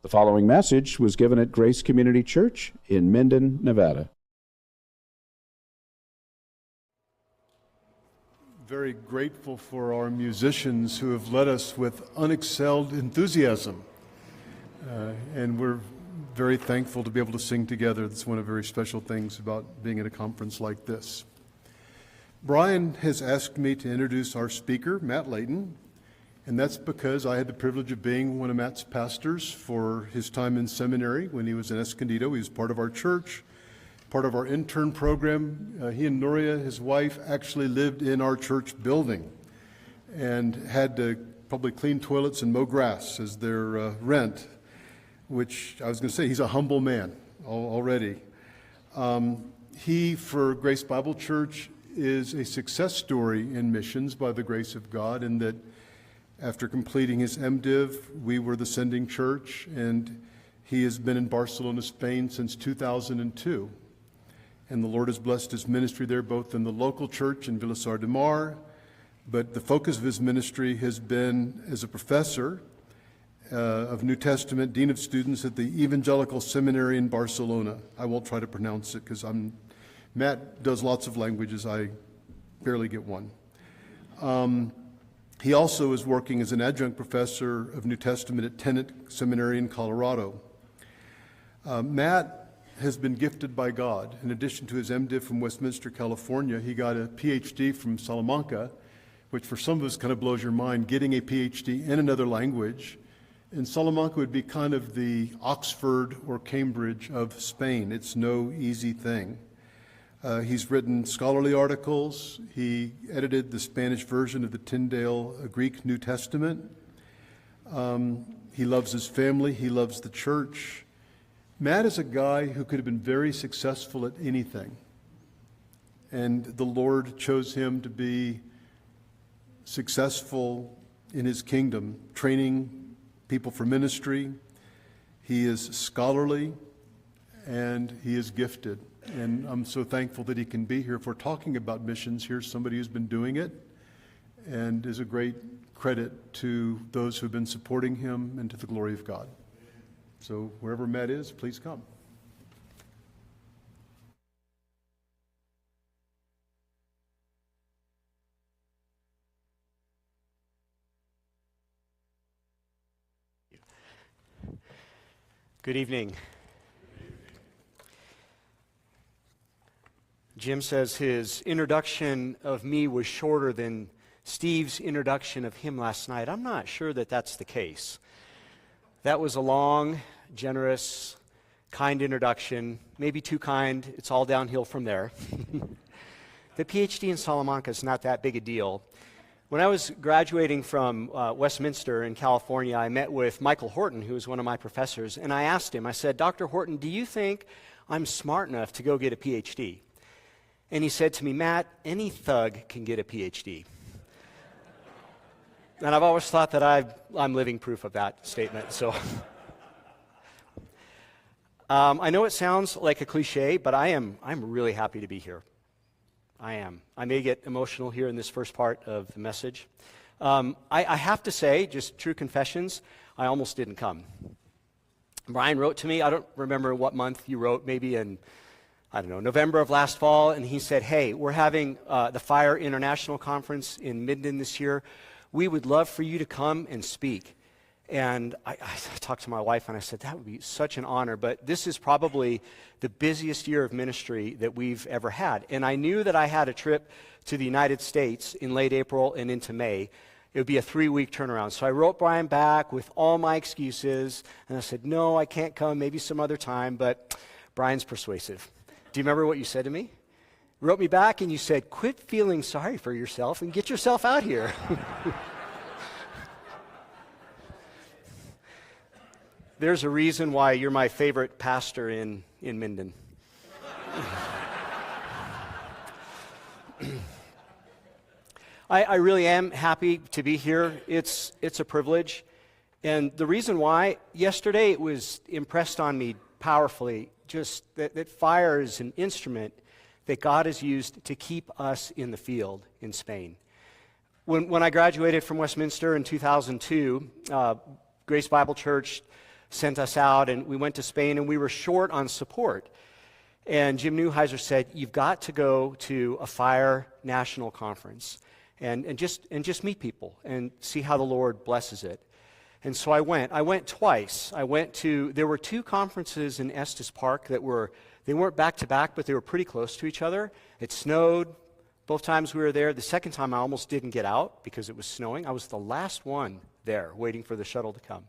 The following message was given at Grace Community Church in Minden, Nevada. Very grateful for our musicians who have led us with unexcelled enthusiasm. And we're very thankful to be able to sing together. That's one of the very special things about being at a conference like this. Brian has asked me to introduce our speaker, Matt Leighton, and that's because I had the privilege of being one of Matt's pastors for his time in seminary when he was in Escondido. He was part of our church, part of our intern program. He and Nuria, his wife, actually lived in our church building and had to probably clean toilets and mow grass as their rent, which I was going to say, he's a humble man already. He, for Grace Bible Church, is a success story in missions by the grace of God, in that after completing his MDiv, we were the sending church, and he has been in Barcelona, Spain since 2002. And the Lord has blessed his ministry there, both in the local church in Vilassar de Mar, but the focus of his ministry has been as a professor of New Testament, Dean of Students at the Evangelical Seminary in Barcelona. I won't try to pronounce it because Matt does lots of languages. I barely get one. He also is working as an adjunct professor of New Testament at Tennant Seminary in Colorado. Matt has been gifted by God. In addition to his MDiv from Westminster, California, he got a PhD from Salamanca, which for some of us kind of blows your mind, getting a PhD in another language. And Salamanca would be kind of the Oxford or Cambridge of Spain. It's no easy thing. He's written scholarly articles. He edited the Spanish version of the Tyndale Greek New Testament. He loves his family. He loves the church. Matt is a guy who could have been very successful at anything. And the Lord chose him to be successful in his kingdom, training people for ministry. He is scholarly, and he is gifted. And I'm so thankful that he can be here. If we're talking about missions, here's somebody who's been doing it and is a great credit to those who've been supporting him and to the glory of God. So wherever Matt is, please come. Good evening. Jim says his introduction of me was shorter than Steve's introduction of him last night. I'm not sure that that's the case. That was a long, generous, kind introduction, maybe too kind. It's all downhill from there. The PhD in Salamanca is not that big a deal. When I was graduating from Westminster in California, I met with Michael Horton, who was one of my professors, and I asked him, I said, Dr. Horton, do you think I'm smart enough to go get a PhD? And he said to me, Matt, any thug can get a PhD. And I've always thought that I'm living proof of that statement. So I know it sounds like a cliche, but I'm really happy to be here. I am. I may get emotional here in this first part of the message. I have to say, just true confessions, I almost didn't come. Brian wrote to me, I don't remember what month you wrote, maybe in November of last fall, and he said, hey, we're having the Fire International Conference in Minden this year. We would love for you to come and speak. And I talked to my wife, and I said, that would be such an honor, but this is probably the busiest year of ministry that we've ever had. And I knew that I had a trip to the United States in late April and into May. It would be a 3-week turnaround. So I wrote Brian back with all my excuses, and I said, no, I can't come, maybe some other time, but Brian's persuasive. Do you remember what you said to me? You wrote me back and you said, quit feeling sorry for yourself and get yourself out here. There's a reason why you're my favorite pastor in Minden. I really am happy to be here. It's a privilege. And the reason why, yesterday it was impressed on me powerfully just that fire is an instrument that God has used to keep us in the field in Spain. When I graduated from Westminster in 2002, Grace Bible Church sent us out, and we went to Spain, and we were short on support. And Jim Neuheiser said, you've got to go to a fire national conference and just meet people and see how the Lord blesses it. And so I went. I went twice. There were 2 conferences in Estes Park they weren't back to back, but they were pretty close to each other. It snowed both times we were there. The second time I almost didn't get out because it was snowing. I was the last one there waiting for the shuttle to come.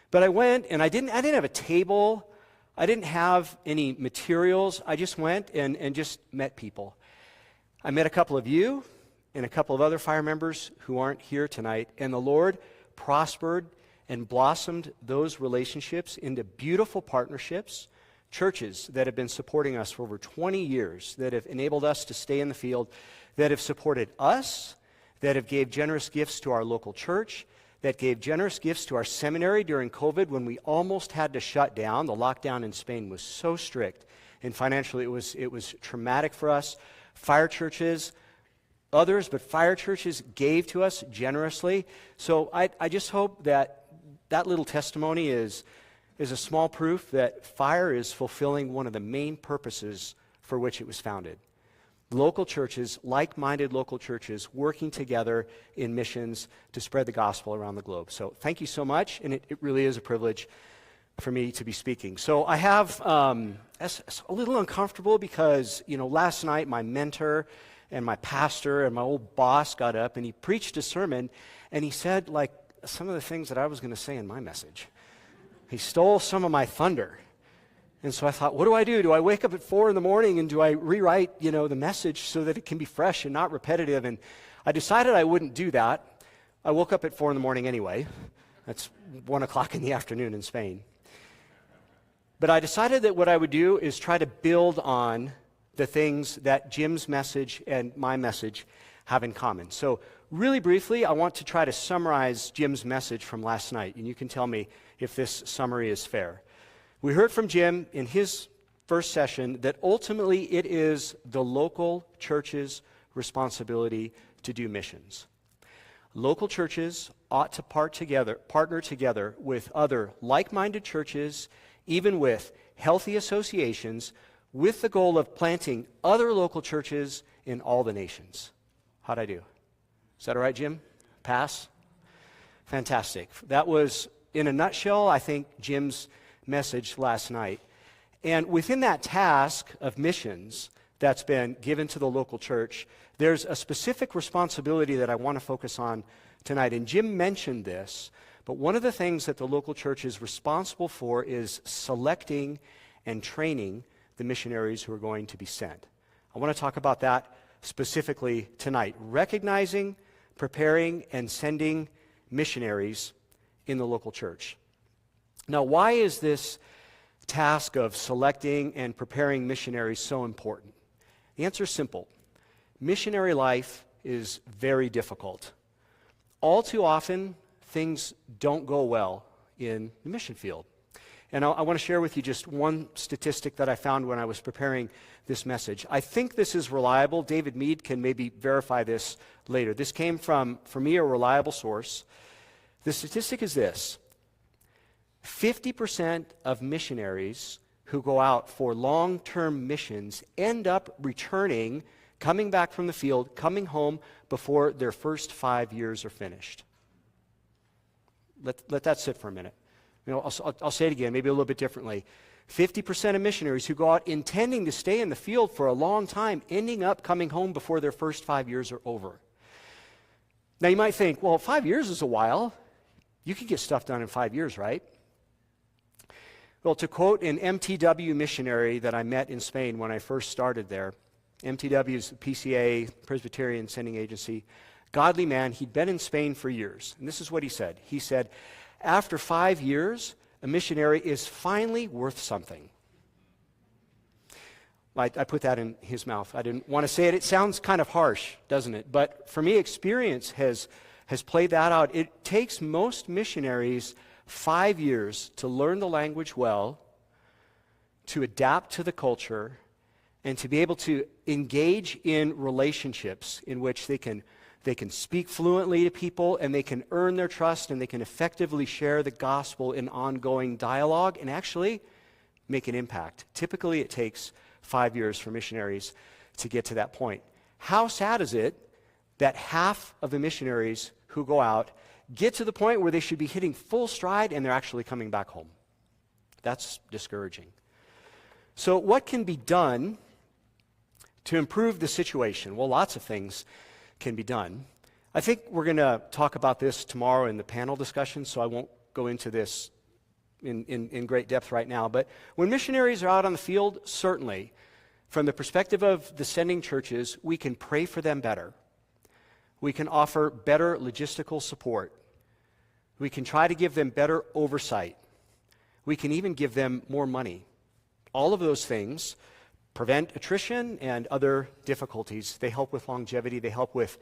But I went, and I didn't have a table. I didn't have any materials. I just went and just met people. I met a couple of you and a couple of other fire members who aren't here tonight, and the Lord prospered and blossomed those relationships into beautiful partnerships, churches that have been supporting us for over 20 years, that have enabled us to stay in the field, that have supported us, that have gave generous gifts to our local church, that gave generous gifts to our seminary during COVID when we almost had to shut down. The lockdown in Spain was so strict, and financially it was traumatic for us. Fire churches, others, but fire churches gave to us generously. So I just hope that little testimony is a small proof that fire is fulfilling one of the main purposes for which it was founded. Local churches, like-minded local churches, working together in missions to spread the gospel around the globe. So thank you so much, and it really is a privilege for me to be speaking. So I have it's a little uncomfortable because, last night my mentor and my pastor and my old boss got up and he preached a sermon, and he said, some of the things that I was going to say in my message. He stole some of my thunder. And so I thought, what do I do? Do I wake up at 4 in the morning and do I rewrite, the message so that it can be fresh and not repetitive? And I decided I wouldn't do that. I woke up at 4 in the morning anyway. That's 1 o'clock in the afternoon in Spain. But I decided that what I would do is try to build on the things that Jim's message and my message have in common. So really briefly, I want to try to summarize Jim's message from last night, and you can tell me if this summary is fair. We heard from Jim in his first session that ultimately it is the local church's responsibility to do missions. Local churches ought to partner together with other like-minded churches, even with healthy associations, with the goal of planting other local churches in all the nations. How'd I do? Is that all right, Jim? Pass? Fantastic. That was, in a nutshell, I think, Jim's message last night. And within that task of missions that's been given to the local church, there's a specific responsibility that I want to focus on tonight. And Jim mentioned this, but one of the things that the local church is responsible for is selecting and training the missionaries who are going to be sent. I want to talk about that specifically tonight. Recognizing, preparing, and sending missionaries in the local church. Now, why is this task of selecting and preparing missionaries so important? The answer is simple. Missionary life is very difficult. All too often, things don't go well in the mission field. And I want to share with you just one statistic that I found when I was preparing this message. I think this is reliable. David Mead can maybe verify this later. This came from, for me, a reliable source. The statistic is this. 50% of missionaries who go out for long-term missions end up returning, coming back from the field, coming home before their first 5 years are finished. Let that sit for a minute. I'll say it again, maybe a little bit differently. 50% of missionaries who go out intending to stay in the field for a long time, ending up coming home before their first 5 years are over. Now you might think, well, 5 years is a while. You can get stuff done in 5 years, right? Well, to quote an MTW missionary that I met in Spain when I first started there, MTW is the PCA, Presbyterian Sending Agency, godly man, he'd been in Spain for years. And this is what he said. He said, after 5 years, a missionary is finally worth something. I put that in his mouth. I didn't want to say it. It sounds kind of harsh, doesn't it? But for me, experience has played that out. It takes most missionaries 5 years to learn the language well, to adapt to the culture, and to be able to engage in relationships in which they can they can speak fluently to people, and they can earn their trust, and they can effectively share the gospel in ongoing dialogue and actually make an impact. Typically, it takes 5 years for missionaries to get to that point. How sad is it that half of the missionaries who go out get to the point where they should be hitting full stride and they're actually coming back home? That's discouraging. So what can be done to improve the situation? Well, lots of things can be done. I think we're going to talk about this tomorrow in the panel discussion, so I won't go into this in great depth right now. But when missionaries are out on the field, certainly, from the perspective of the sending churches, we can pray for them better. We can offer better logistical support. We can try to give them better oversight. We can even give them more money. All of those things prevent attrition and other difficulties. They help with longevity. They help with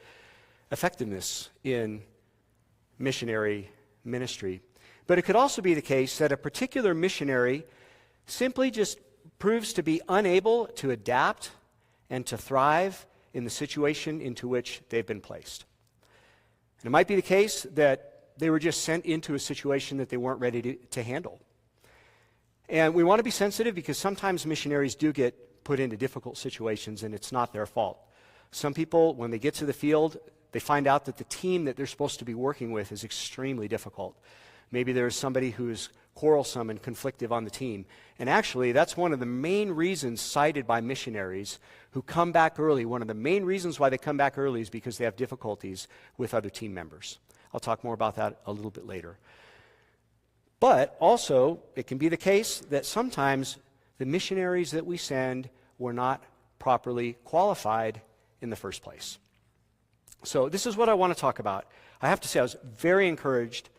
effectiveness in missionary ministry. But it could also be the case that a particular missionary simply just proves to be unable to adapt and to thrive in the situation into which they've been placed. And it might be the case that they were just sent into a situation that they weren't ready to handle. And we want to be sensitive because sometimes missionaries do get put into difficult situations and it's not their fault. Some people, when they get to the field, they find out that the team that they're supposed to be working with is extremely difficult. Maybe there's somebody who's quarrelsome and conflictive on the team. And actually, that's one of the main reasons cited by missionaries who come back early. One of the main reasons why they come back early is because they have difficulties with other team members. I'll talk more about that a little bit later. But also, it can be the case that sometimes the missionaries that we send were not properly qualified in the first place. So this is what I want to talk about. I have to say I was very encouraged.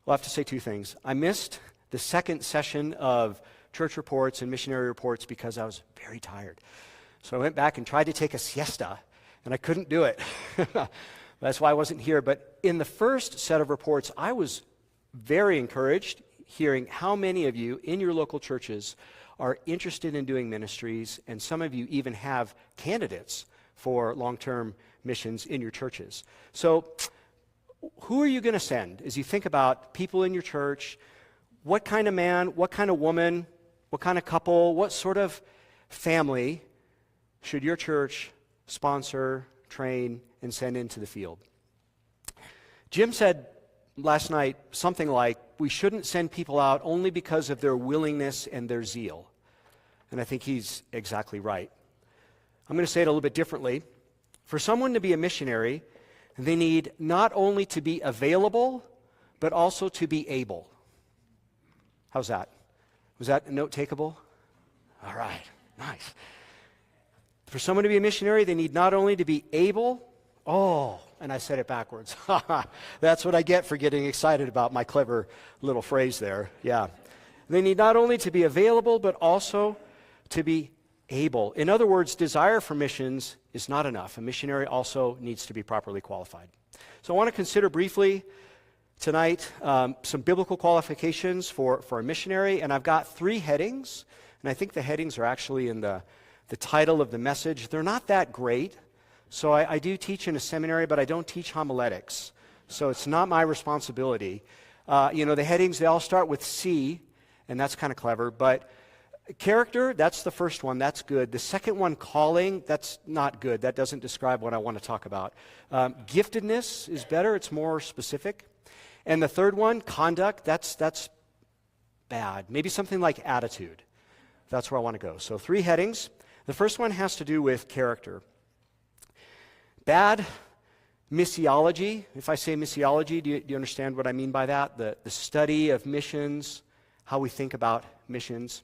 Well, I have to say two things. I missed the second session of church reports and missionary reports because I was very tired. So I went back and tried to take a siesta, and I couldn't do it. That's why I wasn't here. But in the first set of reports, I was very encouraged hearing how many of you in your local churches are interested in doing ministries, and some of you even have candidates for long-term missions in your churches. So who are you going to send as you think about people in your church? What kind of man, what kind of woman, what kind of couple, what sort of family should your church sponsor, train, and send into the field? Jim said last night something like, we shouldn't send people out only because of their willingness and their zeal. And I think he's exactly right. I'm going to say it a little bit differently. For someone to be a missionary, they need not only to be available, but also to be able. How's that? Was that note takeable? All right, nice. For someone to be a missionary, they need not only to be able, and I said it backwards. That's what I get for getting excited about my clever little phrase there. Yeah. They need not only to be available, but also to be able. In other words, desire for missions is not enough. A missionary also needs to be properly qualified. So I want to consider briefly tonight some biblical qualifications for a missionary, and I've got 3 headings, and I think the headings are actually in the title of the message. They're not that great. So I do teach in a seminary, but I don't teach homiletics. So it's not my responsibility. The headings, they all start with C, and that's kind of clever. But character, that's the first one. That's good. The second one, calling, that's not good. That doesn't describe what I want to talk about. Giftedness is better. It's more specific. And the third one, conduct, that's bad. Maybe something like attitude. That's where I want to go. So 3 headings. The first one has to do with character. Bad missiology. If I say missiology, do you understand what I mean by that? The study of missions, how we think about missions.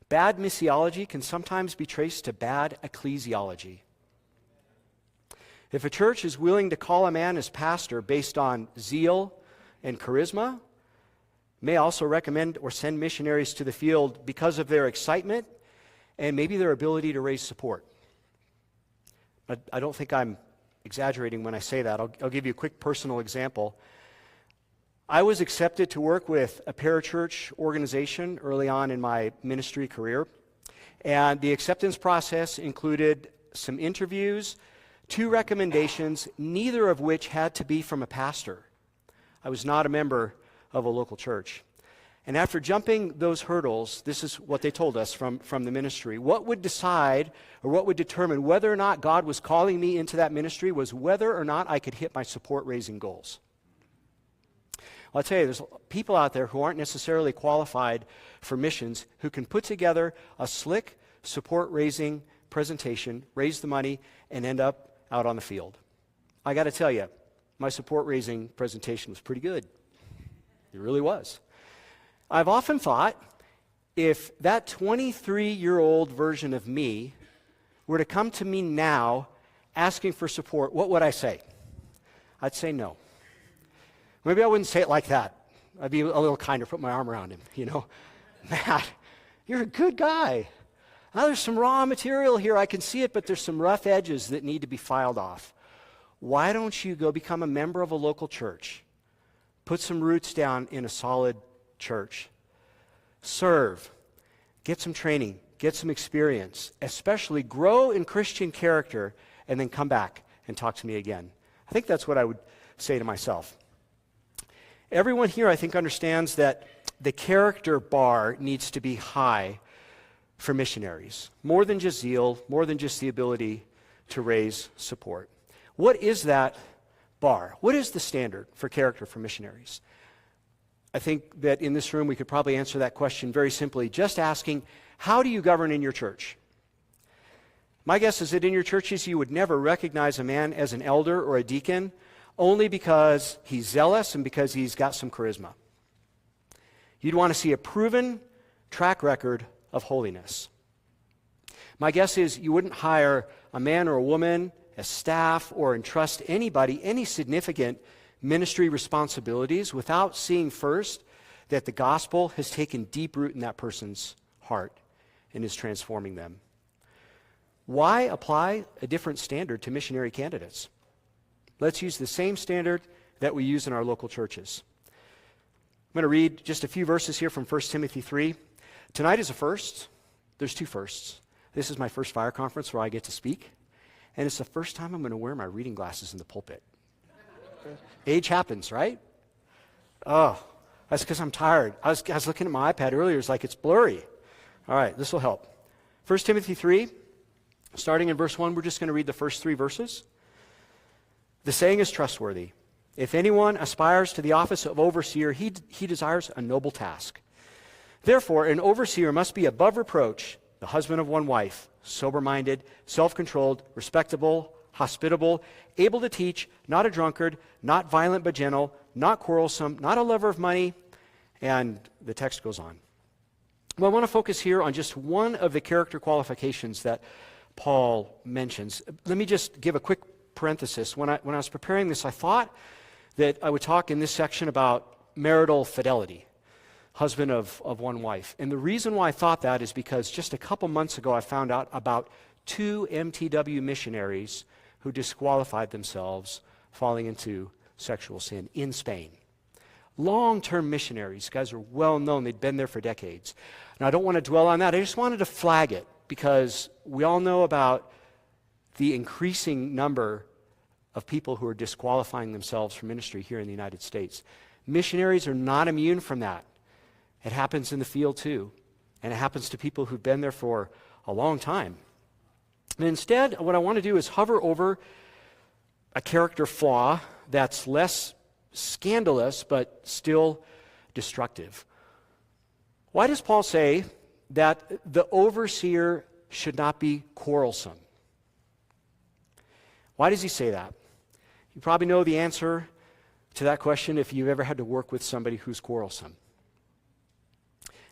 Bad missiology can sometimes be traced to bad ecclesiology. If a church is willing to call a man as pastor based on zeal and charisma, may also recommend or send missionaries to the field because of their excitement and maybe their ability to raise support. I don't think I'm exaggerating when I say that. I'll give you a quick personal example. I was accepted to work with a parachurch organization early on in my ministry career, and the acceptance process included some interviews 2 recommendations, neither of which had to be from a pastor. I was not a member of a local church. And after jumping those hurdles, this is what they told us from the ministry. What would decide, or what would determine whether or not God was calling me into that ministry was whether or not I could hit my support-raising goals. Well, I'll tell you, there's people out there who aren't necessarily qualified for missions who can put together a slick support-raising presentation, raise the money, and end up out on the field. I got to tell you, my support-raising presentation was pretty good. It really was. I've often thought, if that 23-year-old version of me were to come to me now asking for support, what would I say? I'd say no. Maybe I wouldn't say it like that. I'd be a little kinder, put my arm around him, Matt, you're a good guy. Now there's some raw material here, I can see it, but there's some rough edges that need to be filed off. Why don't you go become a member of a local church? Put some roots down in a solid church. Serve. Get some training. Get some experience. Especially grow in Christian character, and then come back and talk to me again. I think that's what I would say to myself. Everyone here, I think, understands that the character bar needs to be high for missionaries. More than just zeal, more than just the ability to raise support. What is that bar? What is the standard for character for missionaries? I think that in this room we could probably answer that question very simply, just asking, how do you govern in your church? My guess is that in your churches you would never recognize a man as an elder or a deacon only because he's zealous and because he's got some charisma. You'd want to see a proven track record of holiness. My guess is you wouldn't hire a man or a woman as staff or entrust anybody any significant ministry responsibilities without seeing first that the gospel has taken deep root in that person's heart and is transforming them. Why apply a different standard to missionary candidates? Let's use the same standard that we use in our local churches. I'm going to read just a few verses here from 1 Timothy 3. Tonight is a first. There's 2 firsts. This is my first fire conference where I get to speak, and it's the first time I'm going to wear my reading glasses in the pulpit. Age happens, right? Oh, that's because I'm tired. I was looking at my iPad earlier. It's like it's blurry. All right, this will help. 1 Timothy 3, starting in verse 1, we're just going to read the first 3 verses. The saying is trustworthy. If anyone aspires to the office of overseer, he desires a noble task. Therefore, an overseer must be above reproach, the husband of one wife, sober-minded, self-controlled, respectable, hospitable, able to teach, not a drunkard, not violent but gentle, not quarrelsome, not a lover of money, and the text goes on. Well, I want to focus here on just one of the character qualifications that Paul mentions. Let me just give a quick parenthesis. When I was preparing this, I thought that I would talk in this section about marital fidelity, husband of one wife. And the reason why I thought that is because just a couple months ago I found out about 2 MTW missionaries who disqualified themselves falling into sexual sin in Spain. Long-term missionaries. Guys are well known. They'd been there for decades. And I don't want to dwell on that. I just wanted to flag it because we all know about the increasing number of people who are disqualifying themselves from ministry here in the United States. Missionaries are not immune from that. It happens in the field too. And it happens to people who've been there for a long time. And instead, what I want to do is hover over a character flaw that's less scandalous but still destructive. Why does Paul say that the overseer should not be quarrelsome? Why does he say that? You probably know the answer to that question if you've ever had to work with somebody who's quarrelsome.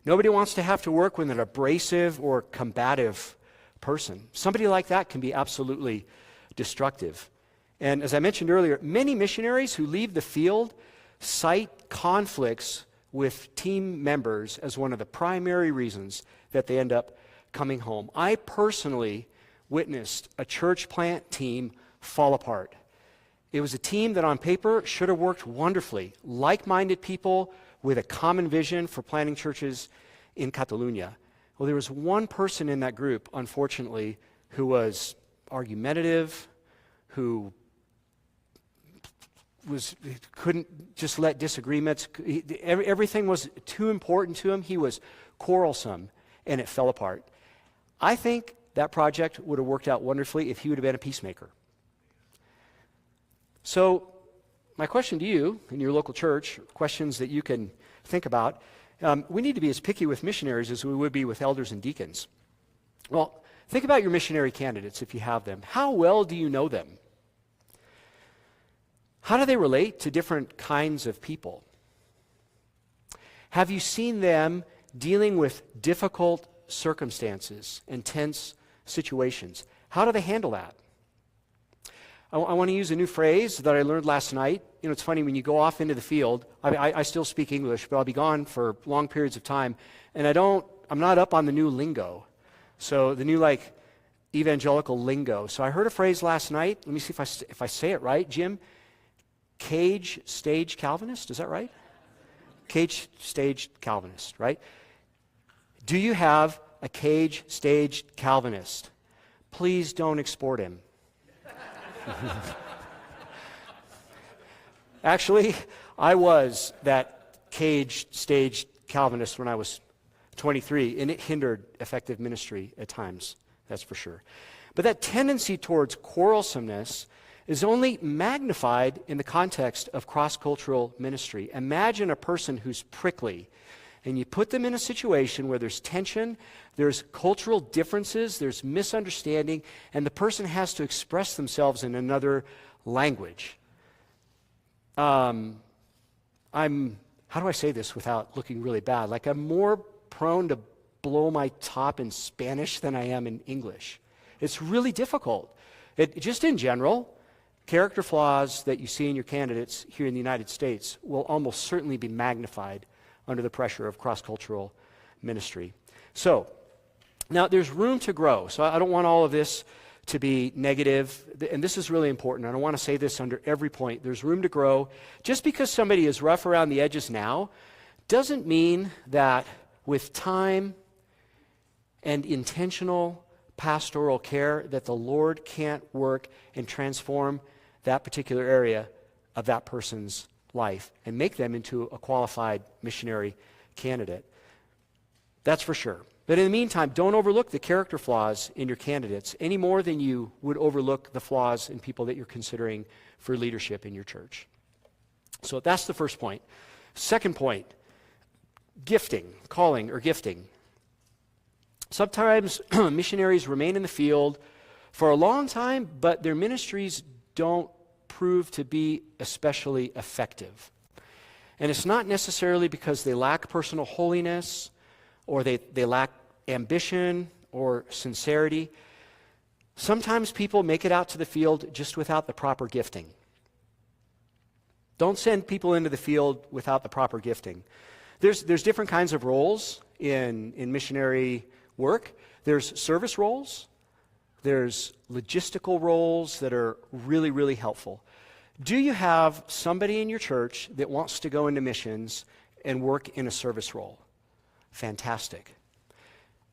Nobody wants to have to work with an abrasive or combative person. Somebody like that can be absolutely destructive. And as I mentioned earlier, many missionaries who leave the field cite conflicts with team members as one of the primary reasons that they end up coming home. I personally witnessed a church plant team fall apart. It was a team that on paper should have worked wonderfully, like-minded people with a common vision for planting churches in Catalonia. Well, there was one person in that group, unfortunately, who was argumentative, who couldn't just let disagreements, everything was too important to him. He was quarrelsome, and it fell apart. I think that project would have worked out wonderfully if he would have been a peacemaker. So my question to you in your local church, questions that you can think about, we need to be as picky with missionaries as we would be with elders and deacons. Well, think about your missionary candidates if you have them. How well do you know them? How do they relate to different kinds of people? Have you seen them dealing with difficult circumstances and tense situations? How do they handle that? I want to use a new phrase that I learned last night. You know, it's funny when you go off into the field. I still speak English, but I'll be gone for long periods of time, and I'm not up on the new lingo. So the new evangelical lingo. So I heard a phrase last night. Let me see if I say it right, Jim. Cage stage Calvinist, is that right? Cage stage Calvinist, right? Do you have a cage stage Calvinist? Please don't export him. Actually, I was that cage stage Calvinist when I was 23, and it hindered effective ministry at times, that's for sure. But that tendency towards quarrelsomeness is only magnified in the context of cross-cultural ministry. Imagine a person who's prickly, and you put them in a situation where there's tension, there's cultural differences, there's misunderstanding, and the person has to express themselves in another language. How do I say this without looking really bad? I'm more prone to blow my top in Spanish than I am in English. It's really difficult. Just in general, character flaws that you see in your candidates here in the United States will almost certainly be magnified under the pressure of cross-cultural ministry. So, now there's room to grow. So I don't want all of this to be negative, and this is really important. I don't want to say this under every point. There's room to grow. Just because somebody is rough around the edges now doesn't mean that with time and intentional pastoral care that the Lord can't work and transform that particular area of that person's life and make them into a qualified missionary candidate. That's for sure. But in the meantime, don't overlook the character flaws in your candidates any more than you would overlook the flaws in people that you're considering for leadership in your church. So that's the first point. Second point, gifting, calling or gifting. Sometimes missionaries remain in the field for a long time, but their ministries don't prove to be especially effective. And it's not necessarily because they lack personal holiness or they lack ambition or sincerity. Sometimes people make it out to the field just without the proper gifting. Don't send people into the field without the proper gifting. There's different kinds of roles in missionary work. There's service roles. There's logistical roles that are really, really helpful. Do you have somebody in your church that wants to go into missions and work in a service role? Fantastic.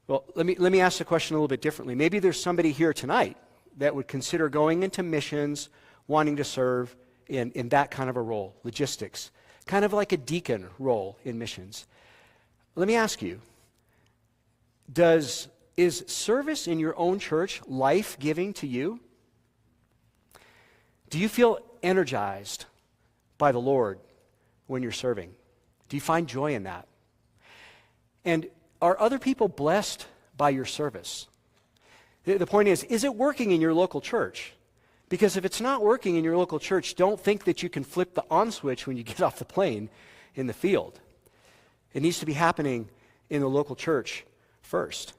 Well, let me ask the question a little bit differently. Maybe there's somebody here tonight that would consider going into missions, wanting to serve in that kind of a role, logistics, kind of like a deacon role in missions. Let me ask you, is service in your own church life-giving to you? Do you feel energized by the Lord when you're serving? Do you find joy in that? And are other people blessed by your service? The point is it working in your local church? Because if it's not working in your local church, don't think that you can flip the on switch when you get off the plane in the field. It needs to be happening in the local church first.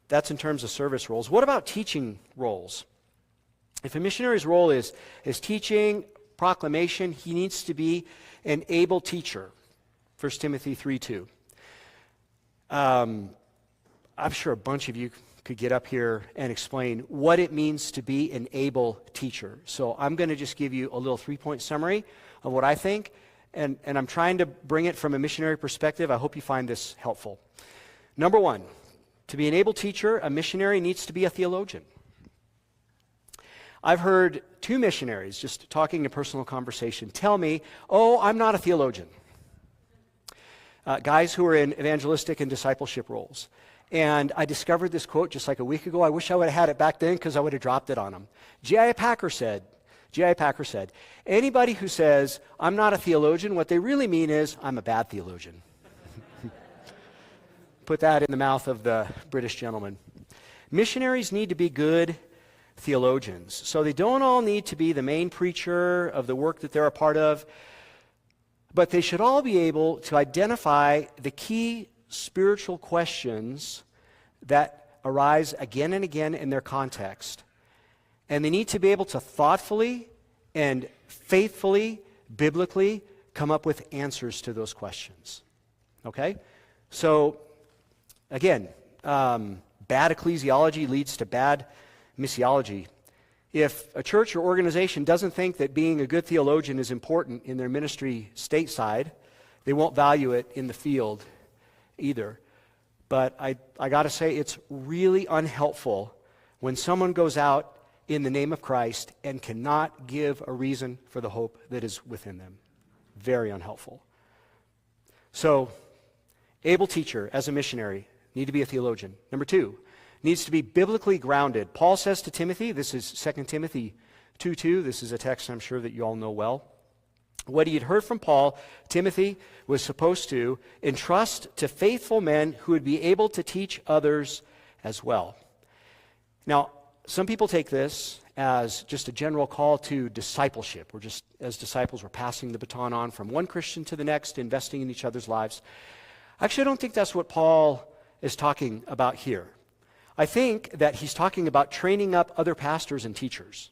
That's in terms of service roles. What about teaching roles? If a missionary's role is teaching, proclamation, he needs to be an able teacher. 1 Timothy 3:2. I'm sure a bunch of you could get up here and explain what it means to be an able teacher. So I'm going to just give you a little 3-point summary of what I think, and I'm trying to bring it from a missionary perspective. I hope you find this helpful. Number one, to be an able teacher, a missionary needs to be a theologian. I've heard 2 missionaries, just talking in a personal conversation, tell me, oh, I'm not a theologian. Guys who are in evangelistic and discipleship roles. And I discovered this quote just like a week ago. I wish I would have had it back then because I would have dropped it on them. J.I. Packer said, anybody who says, I'm not a theologian, what they really mean is, I'm a bad theologian. Put that in the mouth of the British gentleman. Missionaries need to be good theologians. So they don't all need to be the main preacher of the work that they're a part of, but they should all be able to identify the key spiritual questions that arise again and again in their context. And they need to be able to thoughtfully and faithfully, biblically, come up with answers to those questions. Okay? So, again, bad ecclesiology leads to bad missiology. If a church or organization doesn't think that being a good theologian is important in their ministry stateside, they won't value it in the field either. But I got to say, it's really unhelpful when someone goes out in the name of Christ and cannot give a reason for the hope that is within them. Very unhelpful. So, able teacher as a missionary, need to be a theologian. Number 2, needs to be biblically grounded. Paul says to Timothy, this is 2 Timothy 2:2, this is a text I'm sure that you all know well. What he had heard from Paul, Timothy was supposed to entrust to faithful men who would be able to teach others as well. Now, some people take this as just a general call to discipleship. We're just, as disciples, we're passing the baton on from one Christian to the next, investing in each other's lives. Actually, I don't think that's what Paul is talking about here. I think that he's talking about training up other pastors and teachers.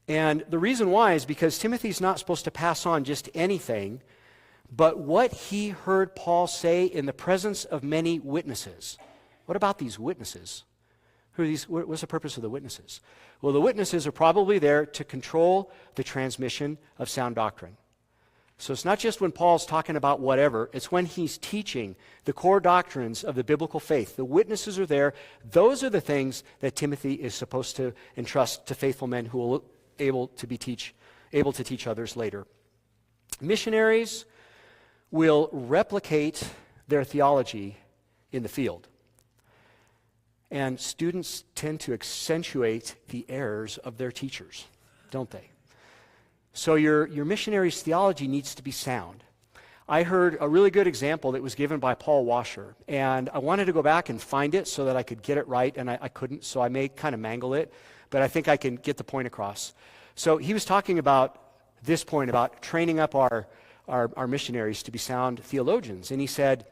And the reason why is because Timothy's not supposed to pass on just anything, but what he heard Paul say in the presence of many witnesses. What about these witnesses? Who are these? What's the purpose of the witnesses? Well, the witnesses are probably there to control the transmission of sound doctrine. So it's not just when Paul's talking about whatever, it's when he's teaching the core doctrines of the biblical faith. The witnesses are there. Those are the things that Timothy is supposed to entrust to faithful men who will be able to teach others later. Missionaries will replicate their theology in the field. And students tend to accentuate the errors of their teachers, don't they? So your missionary's theology needs to be sound. I heard a really good example that was given by Paul Washer, and I wanted to go back and find it so that I could get it right, and I couldn't, so I may kind of mangle it, but I think I can get the point across. So he was talking about this point about training up our missionaries to be sound theologians, and he said,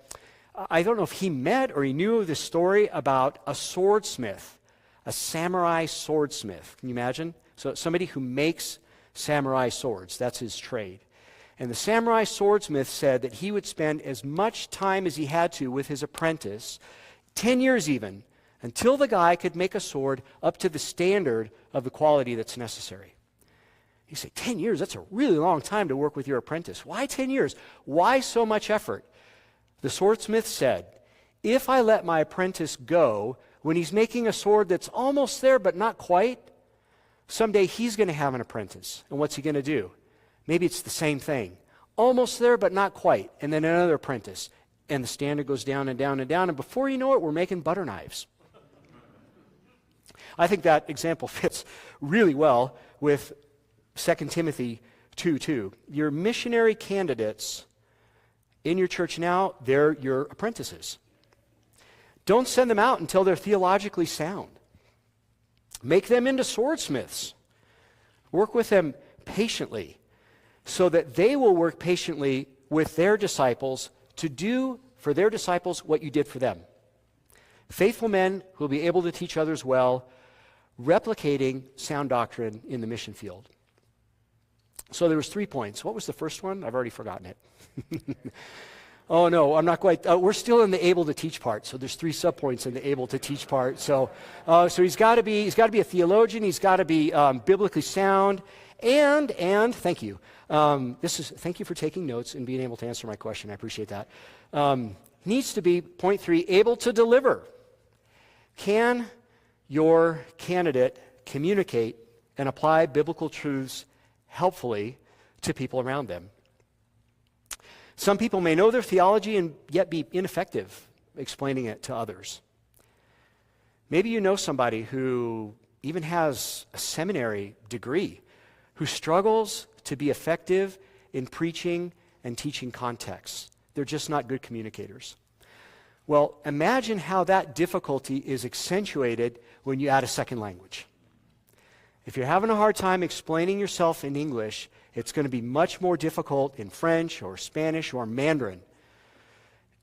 I don't know if he met or he knew this story about a swordsmith, a samurai swordsmith. Can you imagine? So somebody who makes samurai swords, that's his trade. And the samurai swordsmith said that he would spend as much time as he had to with his apprentice, 10 years even, until the guy could make a sword up to the standard of the quality that's necessary. You say, 10 years, that's a really long time to work with your apprentice. Why 10 years? Why so much effort? The swordsmith said, if I let my apprentice go when he's making a sword that's almost there but not quite, someday he's going to have an apprentice. And what's he going to do? Maybe it's the same thing. Almost there but not quite. And then another apprentice. And the standard goes down and down and down. And before you know it, we're making butter knives. I think that example fits really well with 2 Timothy 2:2. Your missionary candidates in your church now, they're your apprentices. Don't send them out until they're theologically sound. Make them into swordsmiths. Work with them patiently so that they will work patiently with their disciples to do for their disciples what you did for them. Faithful men who will be able to teach others well, replicating sound doctrine in the mission field. So there was 3 points. What was the first one? I've already forgotten it. Oh no, I'm not quite. We're still in the able to teach part. So there's 3 subpoints in the able to teach part. So he's got to be a theologian. He's got to be biblically sound, and thank you. Thank you for taking notes and being able to answer my question. I appreciate that. Needs to be point 3, able to deliver. Can your candidate communicate and apply biblical truths helpfully to people around them. Some people may know their theology and yet be ineffective explaining it to others. Maybe you know somebody who even has a seminary degree, who struggles to be effective in preaching and teaching contexts. They're just not good communicators. Well, imagine how that difficulty is accentuated when you add a second language. If you're having a hard time explaining yourself in English, it's going to be much more difficult in French or Spanish or Mandarin.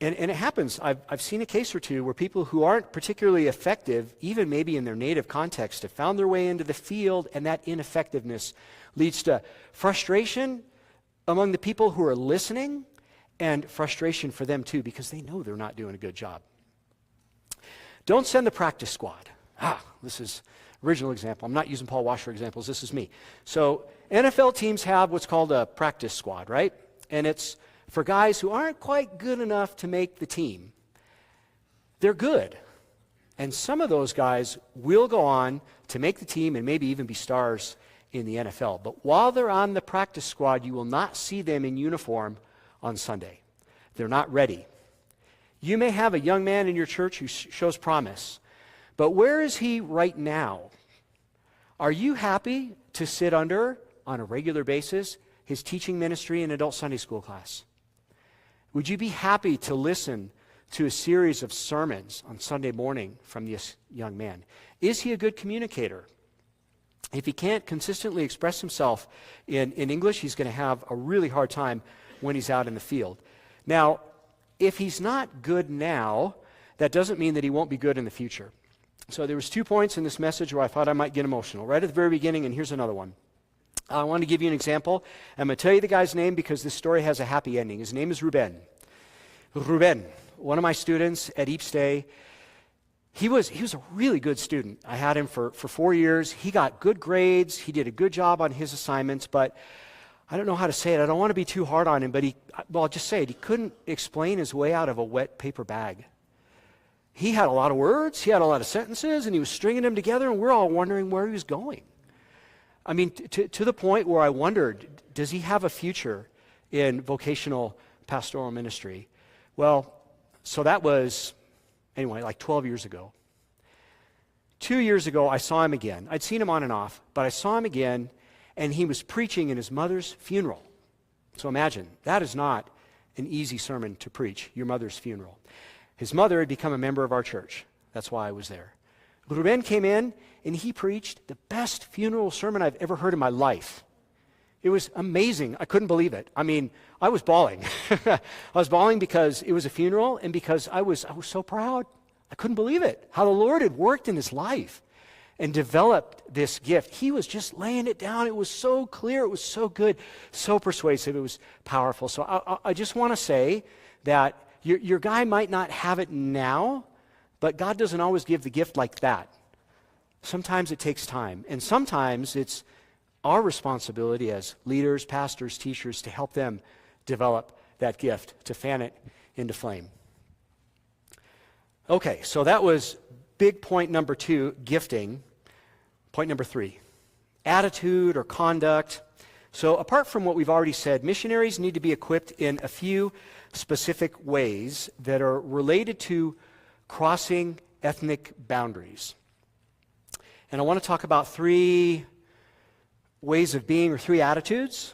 And it happens. I've seen a case or two where people who aren't particularly effective, even maybe in their native context, have found their way into the field, and that ineffectiveness leads to frustration among the people who are listening and frustration for them too, because they know they're not doing a good job. Don't send the practice squad. This is original example. I'm not using Paul Washer examples. This is me. So NFL teams have what's called a practice squad, right? And it's for guys who aren't quite good enough to make the team. They're good. And some of those guys will go on to make the team and maybe even be stars in the NFL. But while they're on the practice squad, you will not see them in uniform on Sunday. They're not ready. You may have a young man in your church who shows promise, but where is he right now? Are you happy to sit under, on a regular basis, his teaching ministry in adult Sunday school class? Would you be happy to listen to a series of sermons on Sunday morning from this young man? Is he a good communicator? If he can't consistently express himself in English, he's going to have a really hard time when he's out in the field. Now, if he's not good now, that doesn't mean that he won't be good in the future. So there was 2 points in this message where I thought I might get emotional. Right at the very beginning, and here's another one. I want to give you an example. I'm going to tell you the guy's name because this story has a happy ending. His name is Ruben. Ruben, one of my students at Eep Stay. He was a really good student. I had him for 4 years. He got good grades. He did a good job on his assignments, but I don't know how to say it. I don't want to be too hard on him, but I'll just say it. He couldn't explain his way out of a wet paper bag. He had a lot of words, he had a lot of sentences, and he was stringing them together, and we're all wondering where he was going. I mean, to the point where I wondered, does he have a future in vocational pastoral ministry? Well, so that was, anyway, like 12 years ago. 2 years ago, I saw him again. I'd seen him on and off, but I saw him again, and he was preaching in his mother's funeral. So imagine, that is not an easy sermon to preach, your mother's funeral. His mother had become a member of our church. That's why I was there. Ruben came in, and he preached the best funeral sermon I've ever heard in my life. It was amazing. I couldn't believe it. I mean, I was bawling. I was bawling because it was a funeral and because I was so proud. I couldn't believe it, how the Lord had worked in his life and developed this gift. He was just laying it down. It was so clear. It was so good, so persuasive. It was powerful. So I just want to say that your guy might not have it now, but God doesn't always give the gift like that. Sometimes it takes time, and sometimes it's our responsibility as leaders, pastors, teachers to help them develop that gift, to fan it into flame. Okay, so that was big point number 2, gifting. Point number 3, attitude or conduct. So apart from what we've already said, missionaries need to be equipped in a few specific ways that are related to crossing ethnic boundaries. And I want to talk about 3 ways of being, or 3 attitudes.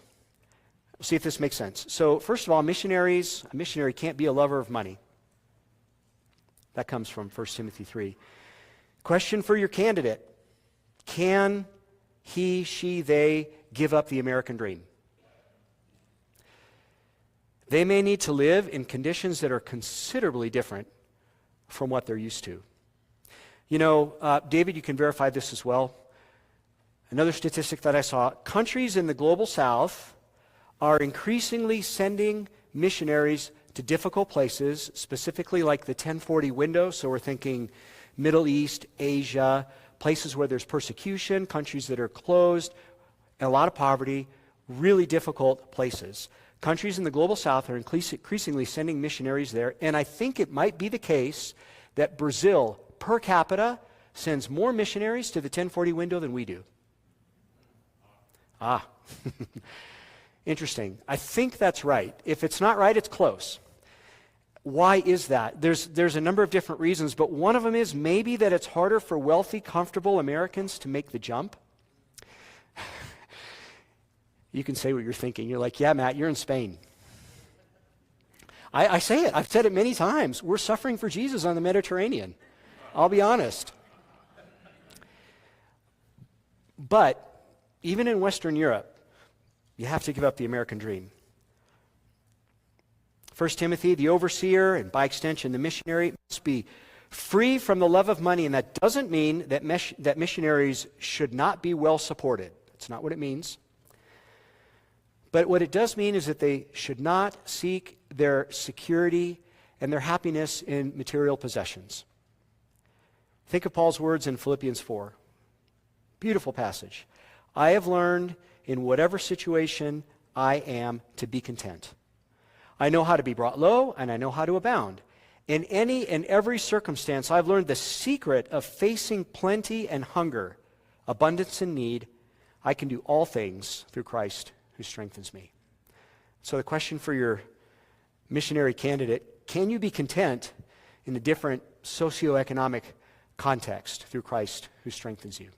We'll see if this makes sense. So first of all, a missionary can't be a lover of money. That comes from 1 Timothy 3. Question for your candidate: can he, she, they give up the American dream? They may need to live in conditions that are considerably different from what they're used to. You know, David, you can verify this as well. Another statistic that I saw, countries in the global south are increasingly sending missionaries to difficult places, specifically like the 1040 window. So we're thinking Middle East, Asia, places where there's persecution, countries that are closed, and a lot of poverty, really difficult places. Countries in the global south are increasingly sending missionaries there, and I think it might be the case that Brazil, per capita, sends more missionaries to the 1040 window than we do. Ah, interesting. I think that's right. If it's not right, it's close. Why is that? There's a number of different reasons, but one of them is maybe that it's harder for wealthy, comfortable Americans to make the jump. You can say what you're thinking. You're like, yeah, Matt, you're in Spain. I say it. I've said it many times. We're suffering for Jesus on the Mediterranean. I'll be honest. But even in Western Europe, you have to give up the American dream. 1 Timothy, the overseer, and by extension, the missionary, must be free from the love of money, and that doesn't mean that missionaries should not be well supported. That's not what it means. But what it does mean is that they should not seek their security and their happiness in material possessions. Think of Paul's words in Philippians 4. Beautiful passage. I have learned in whatever situation I am to be content. I know how to be brought low, and I know how to abound. In any and every circumstance, I've learned the secret of facing plenty and hunger, abundance and need. I can do all things through Christ who strengthens me. So the question for your missionary candidate, can you be content in a different socioeconomic context through Christ who strengthens you?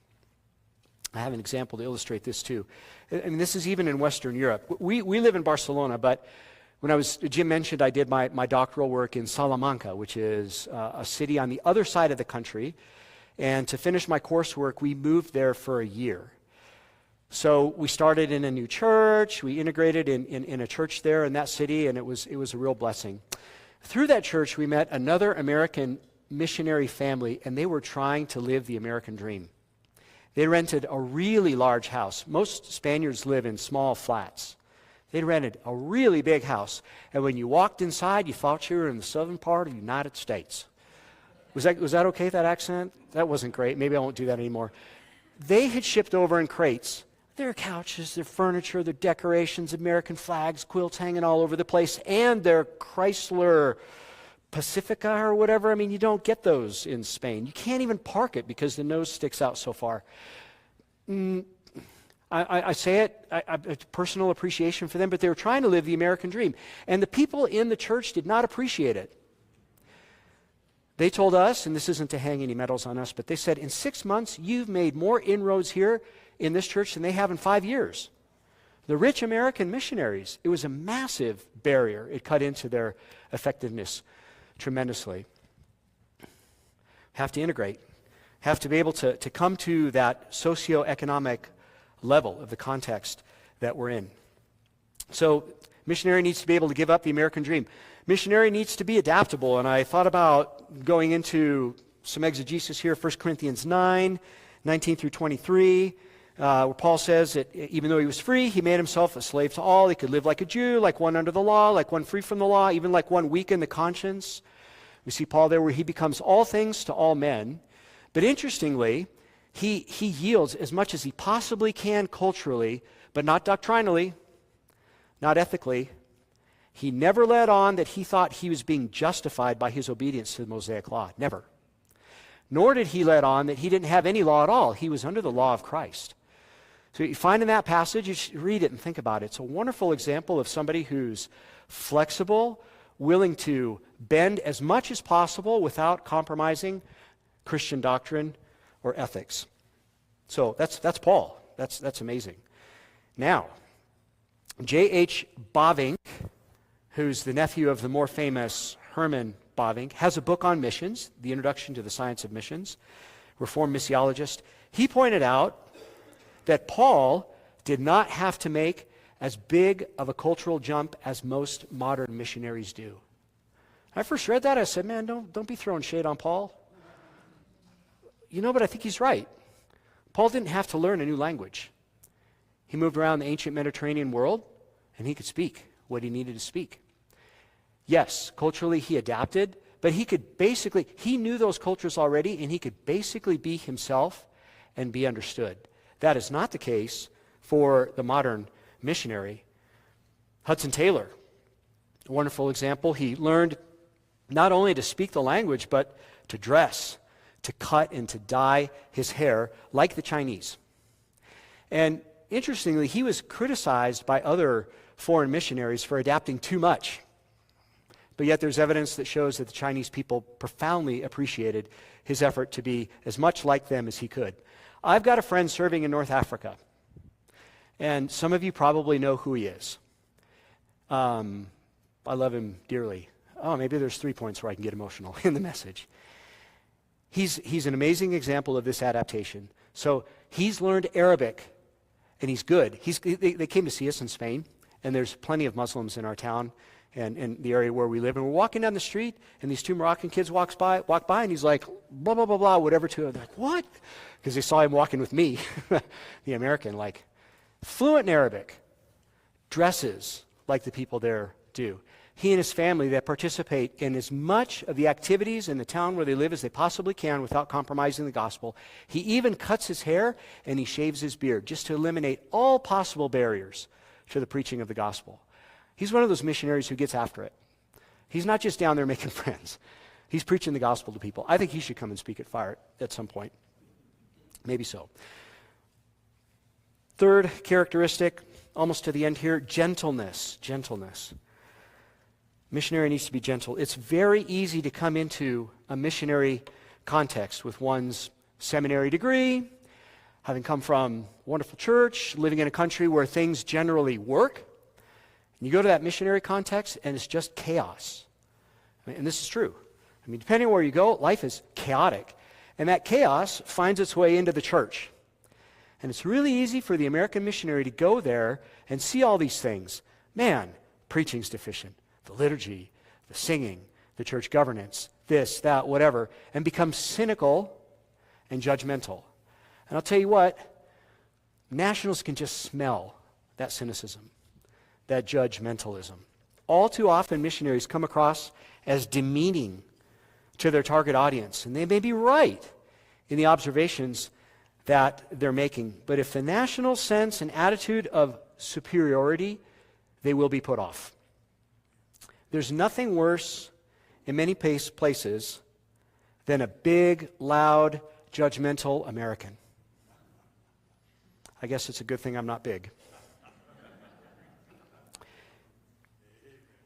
I have an example to illustrate this too. And this is even in Western Europe. We live in Barcelona, but Jim mentioned I did my doctoral work in Salamanca, which is a city on the other side of the country. And to finish my coursework, we moved there for a year. So we started in a new church. We integrated in a church there in that city, and it was a real blessing. Through that church, we met another American missionary family, and they were trying to live the American dream. They rented a really large house. Most Spaniards live in small flats. They rented a really big house, and when you walked inside, you thought you were in the southern part of the United States. Was that okay, that accent? That wasn't great. Maybe I won't do that anymore. They had shipped over in crates their couches, their furniture, their decorations, American flags, quilts hanging all over the place, and their Chrysler Pacifica or whatever. I mean, you don't get those in Spain. You can't even park it because the nose sticks out so far. I say it, I have personal appreciation for them, but they were trying to live the American dream. And the people in the church did not appreciate it. They told us, and this isn't to hang any medals on us, but they said, in 6 months, you've made more inroads here in this church than they have in 5 years. The rich American missionaries, it was a massive barrier. It cut into their effectiveness tremendously. Have to integrate. Have to be able to come to that socioeconomic level of the context that we're in. So missionary needs to be able to give up the American dream. Missionary needs to be adaptable, and I thought about going into some exegesis here, 1 Corinthians 9, 19 through 23, where Paul says that even though he was free, he made himself a slave to all. He could live like a Jew, like one under the law, like one free from the law, even like one weak in the conscience. We see Paul there where he becomes all things to all men. But interestingly, he yields as much as he possibly can culturally, but not doctrinally, not ethically. He never let on that he thought he was being justified by his obedience to the Mosaic law. Never. Nor did he let on that he didn't have any law at all. He was under the law of Christ. So you find in that passage, you should read it and think about it. It's a wonderful example of somebody who's flexible, willing to bend as much as possible without compromising Christian doctrine or ethics. So that's Paul. That's amazing. Now, J.H. Bavinck, who's the nephew of the more famous Herman Bavinck, has a book on missions, The Introduction to the Science of Missions, Reformed missiologist. He pointed out that Paul did not have to make as big of a cultural jump as most modern missionaries do. I first read that, I said, man, don't be throwing shade on Paul. But I think he's right. Paul didn't have to learn a new language. He moved around the ancient Mediterranean world, and he could speak what he needed to speak. Yes, culturally he adapted, but he knew those cultures already, and he could basically be himself and be understood. That is not the case for the modern missionary. Hudson Taylor, a wonderful example. He learned not only to speak the language, but to dress, to cut and to dye his hair like the Chinese. And interestingly, he was criticized by other foreign missionaries for adapting too much. But yet there's evidence that shows that the Chinese people profoundly appreciated his effort to be as much like them as he could. I've got a friend serving in North Africa, and some of you probably know who he is. I love him dearly. Oh, maybe there's 3 points where I can get emotional in the message. He's an amazing example of this adaptation. So he's learned Arabic, and he's good. They came to see us in Spain, and there's plenty of Muslims in our town and in the area where we live. And we're walking down the street, and these 2 Moroccan kids walk by, and he's like, blah, blah, blah, blah, whatever to them. They're like, what? Because they saw him walking with me, the American, like, fluent in Arabic, dresses like the people there do. He and his family that participate in as much of the activities in the town where they live as they possibly can without compromising the gospel. He even cuts his hair and he shaves his beard just to eliminate all possible barriers to the preaching of the gospel. He's one of those missionaries who gets after it. He's not just down there making friends. He's preaching the gospel to people. I think he should come and speak at Fire at some point. Maybe so. Third characteristic, almost to the end here, gentleness. Gentleness. Missionary needs to be gentle. It's very easy to come into a missionary context with one's seminary degree, having come from a wonderful church, living in a country where things generally work. And you go to that missionary context, and it's just chaos. And this is true. I mean, depending on where you go, life is chaotic. And that chaos finds its way into the church. And it's really easy for the American missionary to go there and see all these things. Man, preaching's deficient. The liturgy, the singing, the church governance, this, that, whatever, and become cynical and judgmental. And I'll tell you what, nationals can just smell that cynicism, that judgmentalism. All too often, missionaries come across as demeaning to their target audience, and they may be right in the observations that they're making. But if the national sense and attitude of superiority, they will be put off. There's nothing worse in many places than a big, loud, judgmental American. I guess it's a good thing I'm not big.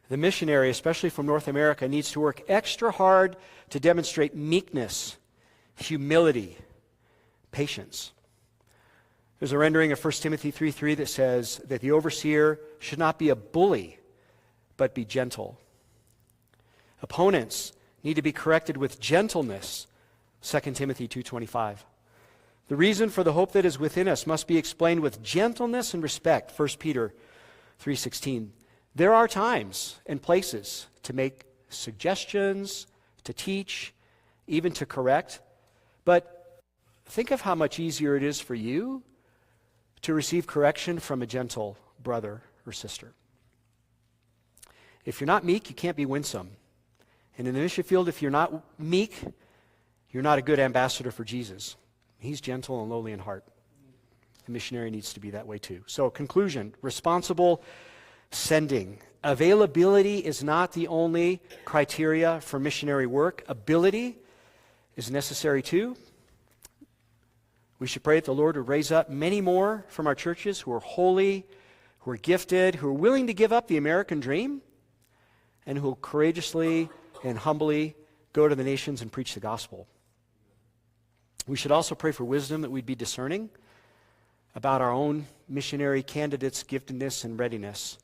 The missionary, especially from North America, needs to work extra hard to demonstrate meekness, humility, patience. There's a rendering of 1 Timothy 3:3 that says that the overseer should not be a bully, but be gentle. Opponents need to be corrected with gentleness, 2 Timothy 2:25. The reason for the hope that is within us must be explained with gentleness and respect, 1 Peter 3:16. There are times and places to make suggestions, to teach, even to correct, but think of how much easier it is for you to receive correction from a gentle brother or sister. If you're not meek, you can't be winsome. And in the mission field, if you're not meek, you're not a good ambassador for Jesus. He's gentle and lowly in heart. The missionary needs to be that way too. So, conclusion, responsible sending. Availability is not the only criteria for missionary work. Ability is necessary too. We should pray that the Lord would raise up many more from our churches who are holy, who are gifted, who are willing to give up the American dream, and who will courageously and humbly go to the nations and preach the gospel. We should also pray for wisdom, that we'd be discerning about our own missionary candidates' giftedness and readiness.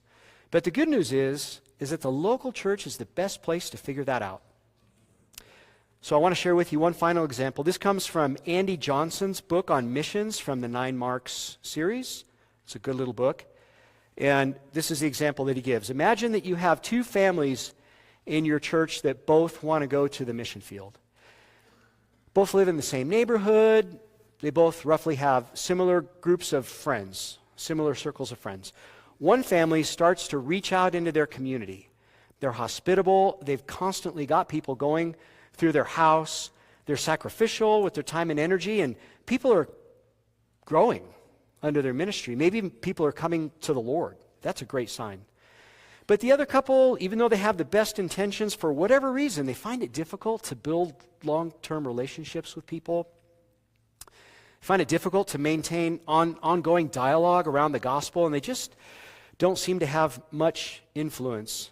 But the good news is that the local church is the best place to figure that out. So I want to share with you one final example. This comes from Andy Johnson's book on missions from the 9 Marks series. It's a good little book. And this is the example that he gives. Imagine that you have 2 families in your church that both want to go to the mission field. Both live in the same neighborhood. They both roughly have similar groups of friends, similar circles of friends. One family starts to reach out into their community. They're hospitable. They've constantly got people going through their house. They're sacrificial with their time and energy, and people are growing under their ministry. Maybe even people are coming to the Lord. That's a great sign. But the other couple, even though they have the best intentions, for whatever reason, they find it difficult to build long-term relationships with people. find it difficult to maintain ongoing dialogue around the gospel, and they just don't seem to have much influence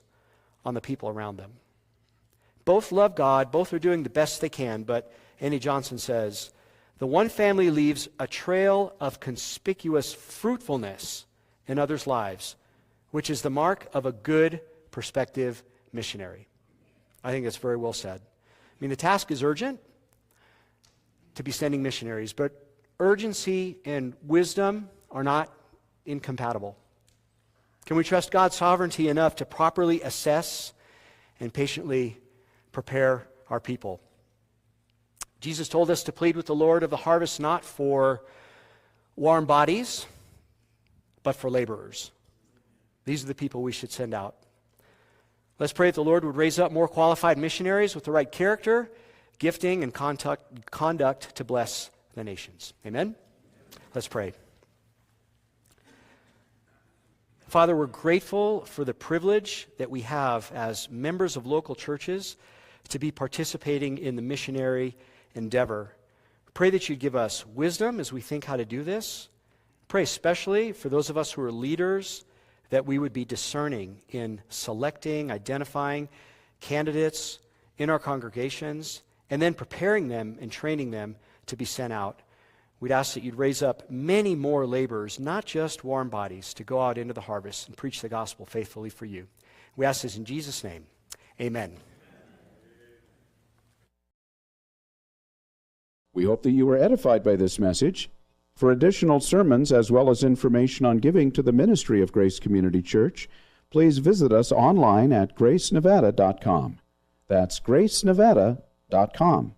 on the people around them. Both love God, both are doing the best they can, but Andy Johnson says, the one family leaves a trail of conspicuous fruitfulness in others' lives, which is the mark of a good prospective missionary. I think that's very well said. I mean, the task is urgent to be sending missionaries, but urgency and wisdom are not incompatible. Can we trust God's sovereignty enough to properly assess and patiently prepare our people? Jesus told us to plead with the Lord of the harvest not for warm bodies, but for laborers. These are the people we should send out. Let's pray that the Lord would raise up more qualified missionaries with the right character, gifting, and conduct to bless the nations. Amen? Let's pray. Father, we're grateful for the privilege that we have as members of local churches to be participating in the missionary endeavor. Pray that you'd give us wisdom as we think how to do this. Pray especially for those of us who are leaders that we would be discerning in selecting, identifying candidates in our congregations, and then preparing them and training them to be sent out. We'd ask that you'd raise up many more laborers, not just warm bodies, to go out into the harvest and preach the gospel faithfully for you. We ask this in Jesus' name. Amen. We hope that you were edified by this message. For additional sermons as well as information on giving to the ministry of Grace Community Church, please visit us online at gracenevada.com. That's gracenevada.com.